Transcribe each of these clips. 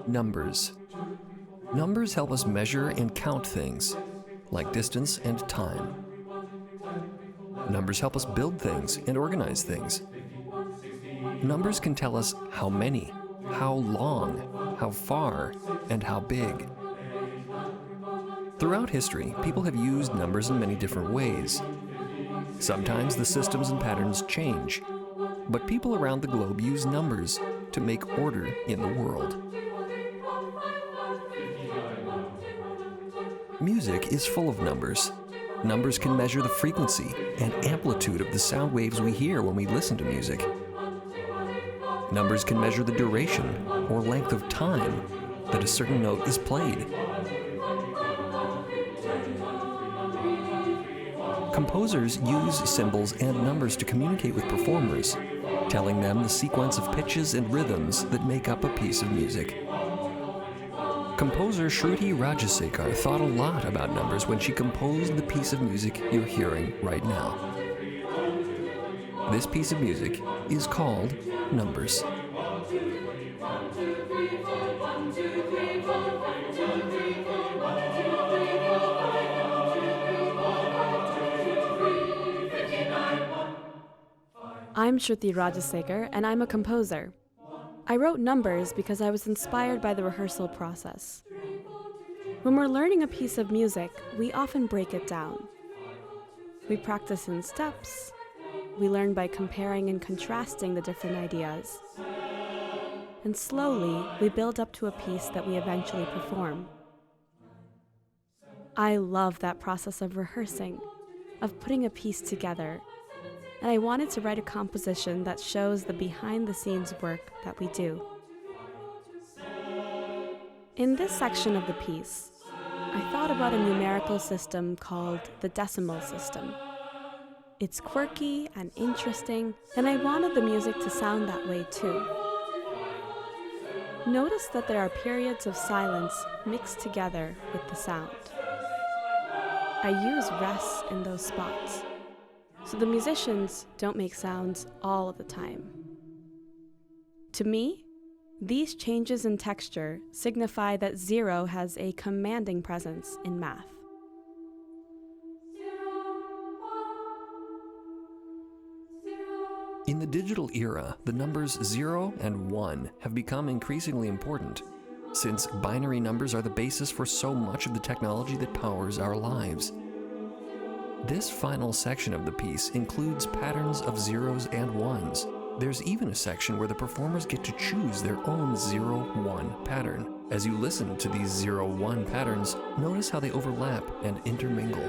Numbers. Numbers help us measure and count things, like distance and time. Numbers help us build things and organize things. Numbers can tell us how many, how long, how far, and how big. Throughout history, people have used numbers in many different ways. Sometimes the systems and patterns change, but people around the globe use numbers to make order in the world. Music is full of numbers. Numbers can measure the frequency and amplitude of the sound waves we hear when we listen to music. Numbers can measure the duration or length of time that a certain note is played. Composers use symbols and numbers to communicate with performers, telling them the sequence of pitches and rhythms that make up a piece of music. Composer Shruthi Rajasekar thought a lot about numbers when she composed the piece of music you're hearing right now. This piece of music is called Numbers. I'm Shruthi Rajasekar, and I'm a composer. I wrote Numbers because I was inspired by the rehearsal process. When we're learning a piece of music, we often break it down. We practice in steps. We learn by comparing and contrasting the different ideas. And slowly, we build up to a piece that we eventually perform. I love that process of rehearsing, of putting a piece together, and I wanted to write a composition that shows the behind-the-scenes work that we do. In this section of the piece, I thought about a numerical system called the decimal system. It's quirky and interesting, and I wanted the music to sound that way too. Notice that there are periods of silence mixed together with the sound. I use rests in those spots, so the musicians don't make sounds all of the time. To me, these changes in texture signify that 0 has a commanding presence in math. In the digital era, the numbers 0 and 1 have become increasingly important, since binary numbers are the basis for so much of the technology that powers our lives. This final section of the piece includes patterns of zeros and ones. There's even a section where the performers get to choose their own 0-1 pattern. As you listen to these 0-1 patterns, notice how they overlap and intermingle.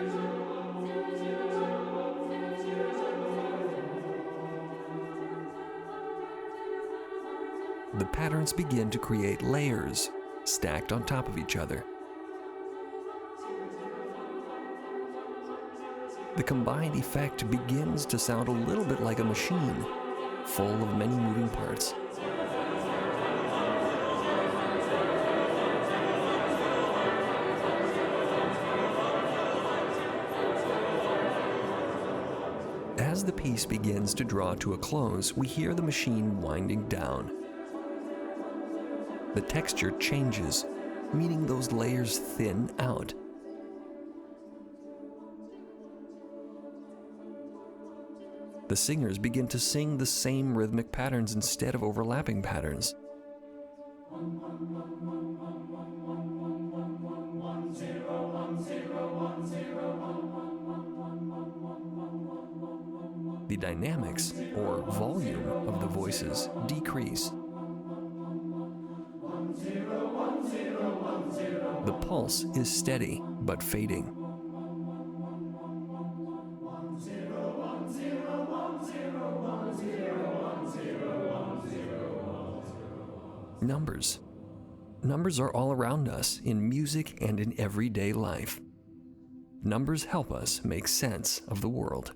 The patterns begin to create layers, stacked on top of each other. The combined effect begins to sound a little bit like a machine, full of many moving parts. As the piece begins to draw to a close, we hear the machine winding down. The texture changes, meaning those layers thin out. The singers begin to sing the same rhythmic patterns instead of overlapping patterns. The dynamics, or volume, of the voices decrease. The pulse is steady but fading. Numbers. Numbers are all around us in music and in everyday life. Numbers help us make sense of the world.